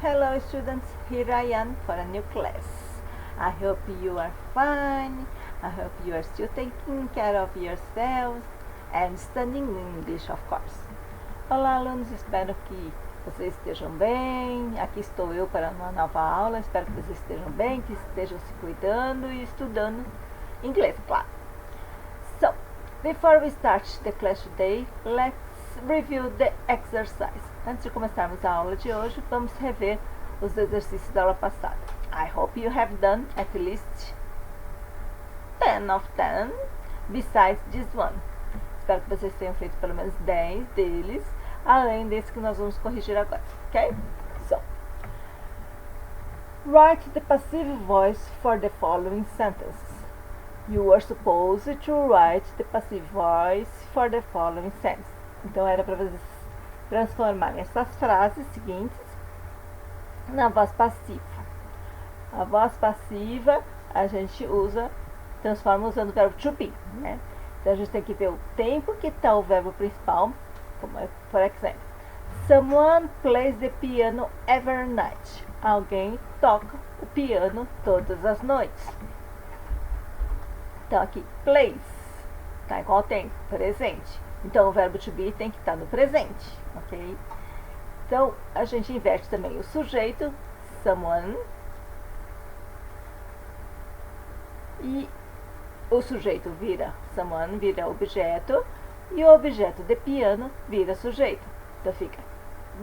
Hello students, here I am for a new class. I hope you are fine. I hope you are still taking care of yourselves and studying English, of course. Olá alunos, espero que vocês estejam bem. Aqui estou eu para uma nova aula. Espero que vocês estejam bem, que estejam se cuidando e estudando inglês, claro. So, before we start the class today, let's review the exercise. Antes de começarmos a aula de hoje, vamos rever os exercícios da aula passada. I hope you have done at least 10 of them, besides this one. Espero que vocês tenham feito pelo menos 10 deles, além desse que nós vamos corrigir agora, ok? So, write the passive voice for the following sentences. You are supposed to write the passive voice for the following sentence. Então, era para vocês transformarem essas frases seguintes na voz passiva. A voz passiva a gente transforma usando o verbo to be, né? Então, a gente tem que ver o tempo que está o verbo principal, como é, por exemplo, someone plays the piano every night. Alguém toca o piano todas as noites. Então, aqui, plays, tá em qual tempo? Presente. Então, o verbo to be tem que estar no presente, ok? Então, a gente inverte também o sujeito, someone, e o sujeito vira someone, vira objeto, e o objeto de piano vira sujeito. Então, fica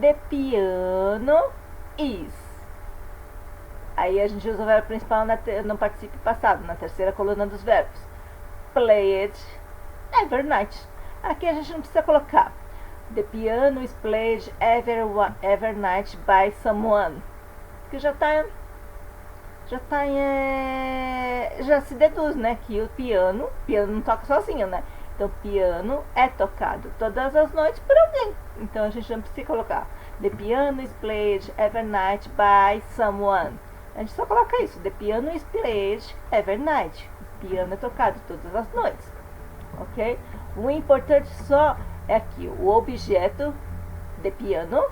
the piano is. Aí, a gente usa o verbo principal no particípio passado, na terceira coluna dos verbos. Played every night. Aqui a gente não precisa colocar the piano is played every night by someone, que já se deduz, né, que o piano não toca sozinho, né? Então, piano é tocado todas as noites por alguém. Então, a gente não precisa colocar the piano is played every night by someone. A gente só coloca isso, the piano is played every night. O piano é tocado todas as noites, ok? O importante só é que o objeto de piano,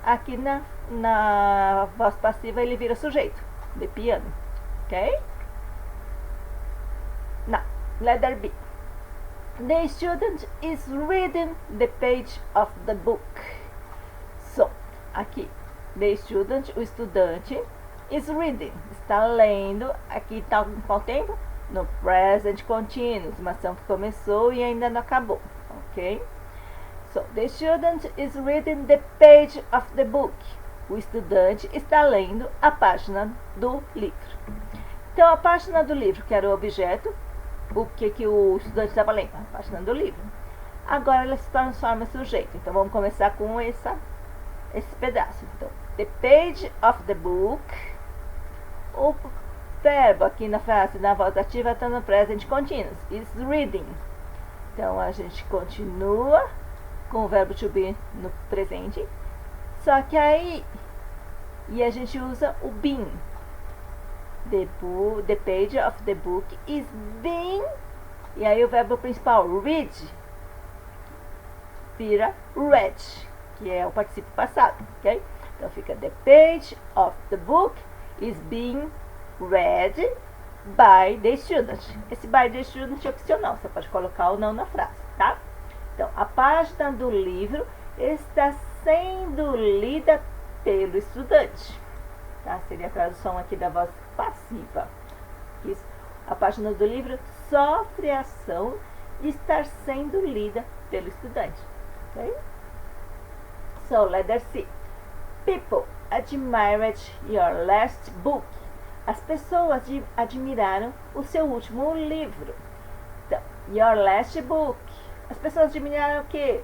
aqui na voz passiva, ele vira sujeito, de piano, ok? Now, letter B. The student is reading the page of the book. So, aqui, the student, o estudante, is reading, está lendo, aqui está em qual tempo? No present continuous, uma ação que começou e ainda não acabou, ok? So, the student is reading the page of the book. O estudante está lendo a página do livro. Então, a página do livro, que era o objeto, o que o estudante estava lendo? A página do livro. Agora, ela se transforma em sujeito. Então, vamos começar com esse pedaço. Então, the page of the book. O verbo aqui na frase, na voz ativa, está no present continuous, is reading. Então, a gente continua com o verbo to be no presente, só que aí, e a gente usa o been. The page of the book is being, e aí o verbo principal, read, vira read, que é o particípio passado, ok? Então, fica the page of the book is being read by the student. Esse by the student é opcional, você pode colocar ou não na frase, tá? Então, a página do livro está sendo lida pelo estudante, tá? Seria a tradução aqui da voz passiva. Isso. A página do livro sofre a ação de estar sendo lida pelo estudante, ok? So, letter C. People admired your last book. As pessoas admiraram o seu último livro. Então, your last book. As pessoas admiraram o quê?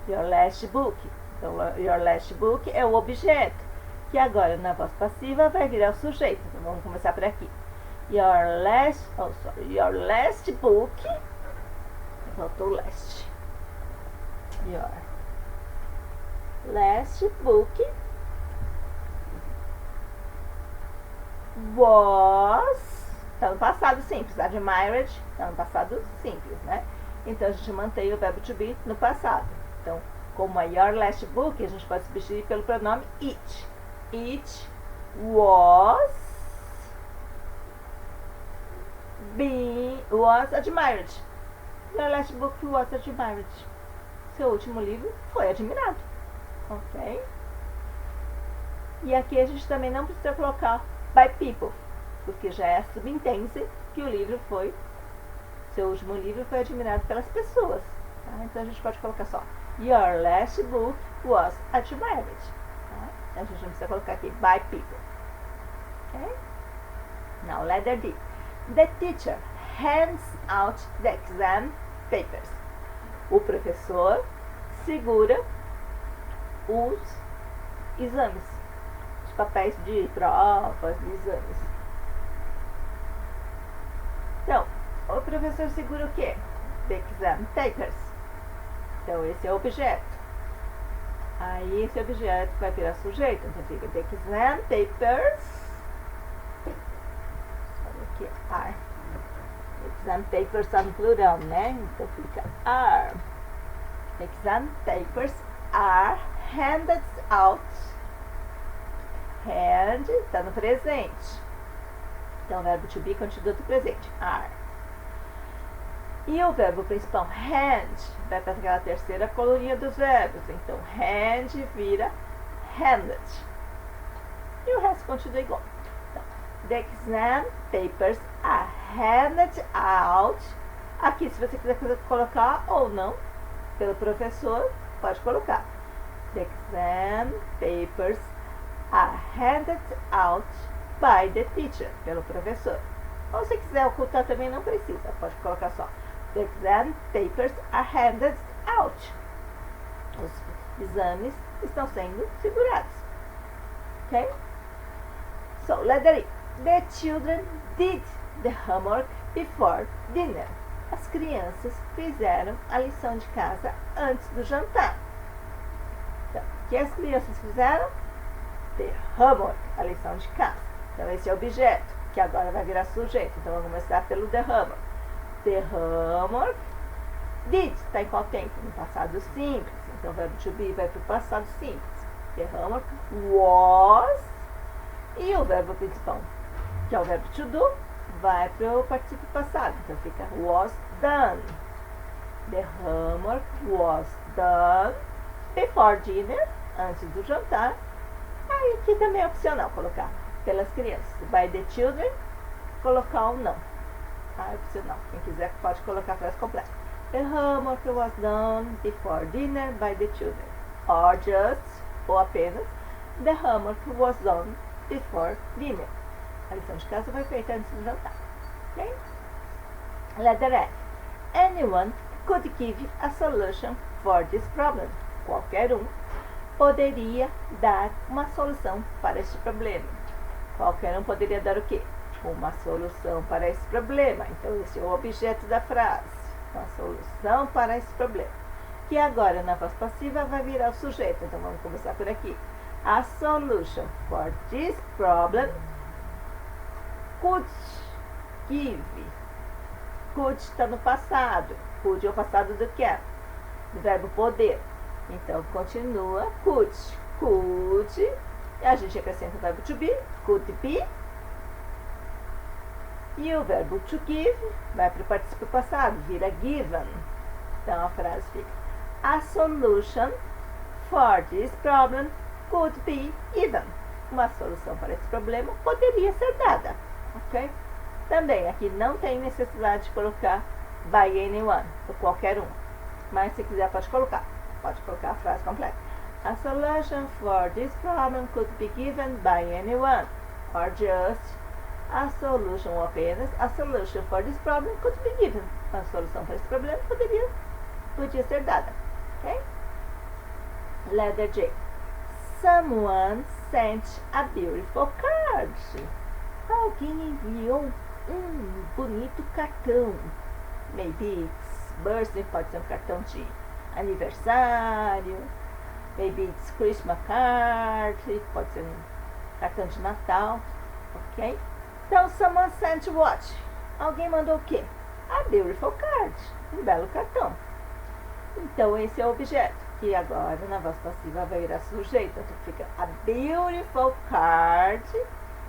Your last book. Então, your last book é o objeto, que agora na voz passiva vai virar o sujeito. Então, vamos começar por aqui. Your last book. Faltou last. Your last book was, tá no passado simples, admired, tá no passado simples, né? Então, a gente mantém o verbo to be no passado. Então, como é your last book, a gente pode substituir pelo pronome it. it was admired. Your last book was admired. Seu último livro foi admirado. Ok? E aqui a gente também não precisa colocar by people, porque já é subentende que o livro foi, seu último livro foi admirado pelas pessoas. Tá? Então a gente pode colocar só your last book was admired. Tá? A gente não precisa colocar aqui by people. Ok? Now letter D. The teacher hands out the exam papers. O professor segura os exames, os papéis de provas, de exames. Então, o professor segura o quê? The exam papers. Então, esse é o objeto. Aí, esse objeto vai virar sujeito. Então, fica the exam papers. Olha aqui, are. Exam papers são plural, né? Então, fica are. Exam papers are handed out. Hand está no presente. Então, o verbo to be continua do presente. Are. E o verbo principal, hand, vai para aquela terceira coluninha dos verbos. Então, hand vira handed. E o resto continua igual. Então, the exam papers are handed out. Aqui, se você quiser colocar ou não, pelo professor, pode colocar. The exam papers are handed out by the teacher, pelo professor. Ou se quiser ocultar também não precisa, pode colocar só. The exam papers are handed out. Os exames estão sendo segurados. Ok? So, letter E. The children did the homework before dinner. As crianças fizeram a lição de casa antes do jantar. Então, o que as crianças fizeram? The homework, a lição de casa. Então, esse é o objeto, que agora vai virar sujeito. Então, vamos começar pelo the homework. The homework did, está em qual tempo? No passado simples. Então, o verbo to be vai para o passado simples. The homework was, e o verbo principal, que é o verbo to do, vai para o particípio passado. Então, fica was done. The homework was done before dinner, antes do jantar. Aí, aqui também é opcional colocar pelas crianças. By the children, colocar ou não. É opcional. Quem quiser pode colocar a frase completa. The homework was done before dinner by the children. Or just, ou apenas, the homework was done before dinner. A lição de casa foi feita antes do jantar. Ok? Letter F. Anyone could give a solution for this problem. Qualquer um poderia dar uma solução para este problema. Qualquer um poderia dar o quê? Uma solução para esse problema. Então, esse é o objeto da frase. Uma solução para esse problema. Que agora, na voz passiva, vai virar o sujeito. Então, vamos começar por aqui. A solution for this problem could give. Could está no passado. Could é o passado do que? Do verbo poder. Então, continua could. Could. E a gente acrescenta o verbo to be. Could be. E o verbo to give vai para o particípio passado, vira given. Então, a frase fica: a solution for this problem could be given. Uma solução para esse problema poderia ser dada. Ok? Também, aqui não tem necessidade de colocar by anyone, por qualquer um. Mas, se quiser, pode colocar. Pode colocar a frase completa. A solution for this problem could be given by anyone. Or just a solution, ou apenas, a solution for this problem could be given. A solução para esse problema podia ser dada. Ok? Letter J. Someone sent a beautiful card. Alguém enviou um bonito cartão. Maybe it's birthday, pode ser um cartão de aniversário. Maybe it's Christmas card, pode ser um cartão de Natal. Ok? Então, someone sent what? Alguém mandou o quê? A beautiful card. Um belo cartão. Então, esse é o objeto. E agora, na voz passiva, vai virar sujeito. Então fica a beautiful card.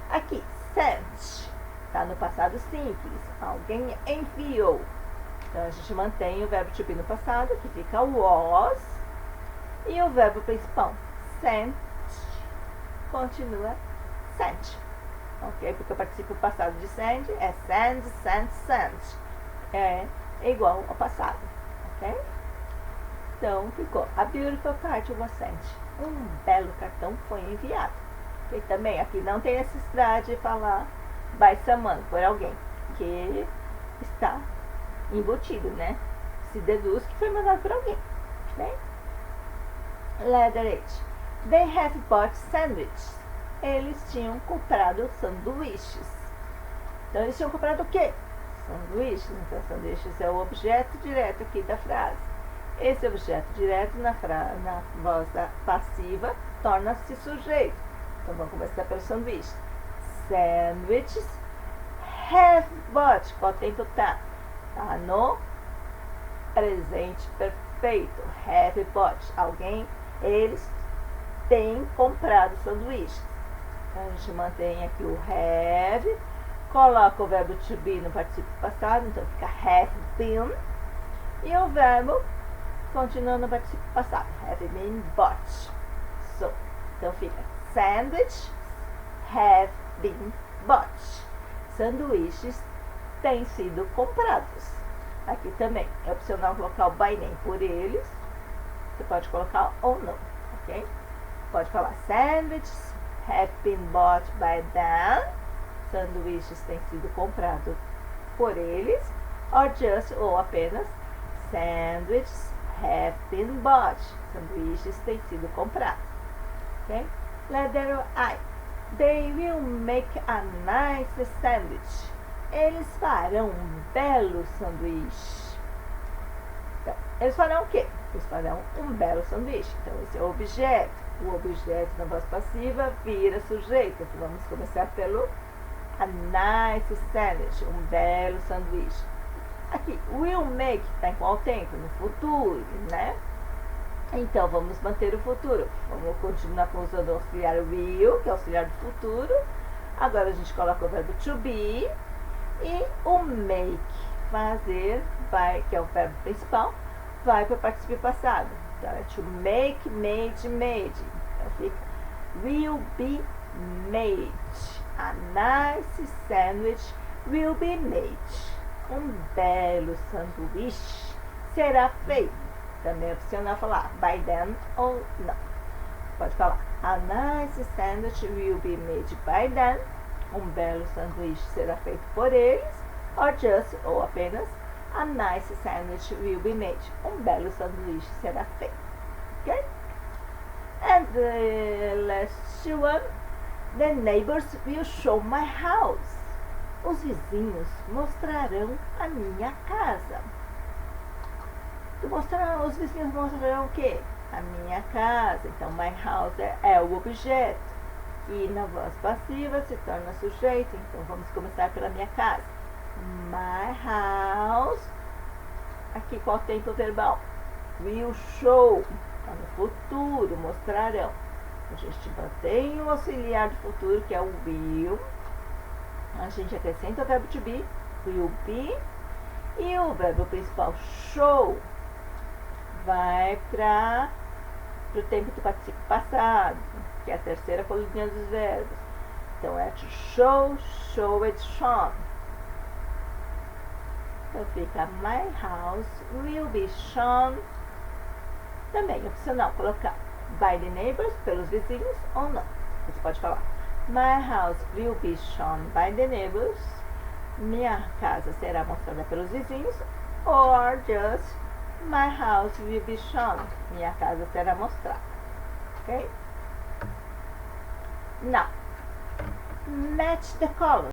Aqui, sent. Tá no passado simples. Alguém enviou. Então, a gente mantém o verbo to be no passado, que fica was. E o verbo principal, sent, continua sent. Ok? Porque eu participo passado de send, é send, sent, sent. É igual ao passado. Ok? Então, ficou. A beautiful card was sent. Um belo cartão foi enviado. E também aqui não tem necessidade de falar by someone, por alguém, que está embutido, né? Se deduz que foi mandado por alguém. Ok? Letter H. They have bought sandwiches. Eles tinham comprado sanduíches. Então, eles tinham comprado o quê? Sanduíches. Então, sanduíches é o objeto direto aqui da frase. Esse objeto direto na voz passiva torna-se sujeito. Então, vamos começar pelo sanduíche. Sandwiches have bought. Qual tempo tá? Tá no presente perfeito. Have bought. Alguém, eles têm comprado sanduíches. Então, a gente mantém aqui o have, coloca o verbo to be no particípio passado, então fica have been, e o verbo continua no particípio passado, have been bought. So, então fica sandwiches have been bought. Sanduíches têm sido comprados. Aqui também é opcional colocar o by name por eles. Você pode colocar ou não, ok? Pode falar sandwiches have been bought by them. Sanduíches têm sido comprados por eles. Or just, ou apenas, sandwiches have been bought. Sanduíches têm sido comprados. Ok? Letter I. They will make a nice sandwich. Eles farão um belo sanduíche. Então, eles farão o quê? Eles farão um belo sanduíche. Então, esse é o objeto. O objeto na voz passiva vira sujeito. Então, vamos começar pelo a nice sandwich, um belo sanduíche. Aqui, will make, está em qual tempo? No futuro, né? Então, vamos manter o futuro. Vamos continuar usando o auxiliar will, que é o auxiliar do futuro. Agora, a gente coloca o verbo to be. E o make, fazer, vai, que é o verbo principal, vai para o particípio passado. Então, é to make, made, made. Então, fica will be made. A nice sandwich will be made. Um belo sanduíche será feito. Também é opcional falar by them ou não. Pode falar a nice sandwich will be made by them. Um belo sanduíche será feito por eles. Or just, ou apenas, a nice sandwich will be made. Um belo sanduíche será feito. Ok? And the last one, the neighbors will show my house. Os vizinhos mostrarão a minha casa. Os vizinhos mostrarão o quê? A minha casa. Então, my house é o objeto. E na voz passiva se torna sujeito. Então, vamos começar pela minha casa. My house. Aqui, qual tempo verbal? Will show. Está no futuro, mostrarão. A gente mantém o auxiliar do futuro, que é o will. A gente acrescenta o verbo to be, will be. E o verbo principal, show, vai para o tempo do particípio passado, que é a terceira coluninha dos verbos. Então, é to show, showed, shown. Então, fica my house will be shown. Também é opcional colocar by the neighbors, pelos vizinhos, ou não. Você pode falar my house will be shown by the neighbors. Minha casa será mostrada pelos vizinhos. Or just my house will be shown. Minha casa será mostrada. Ok? Now, match the columns.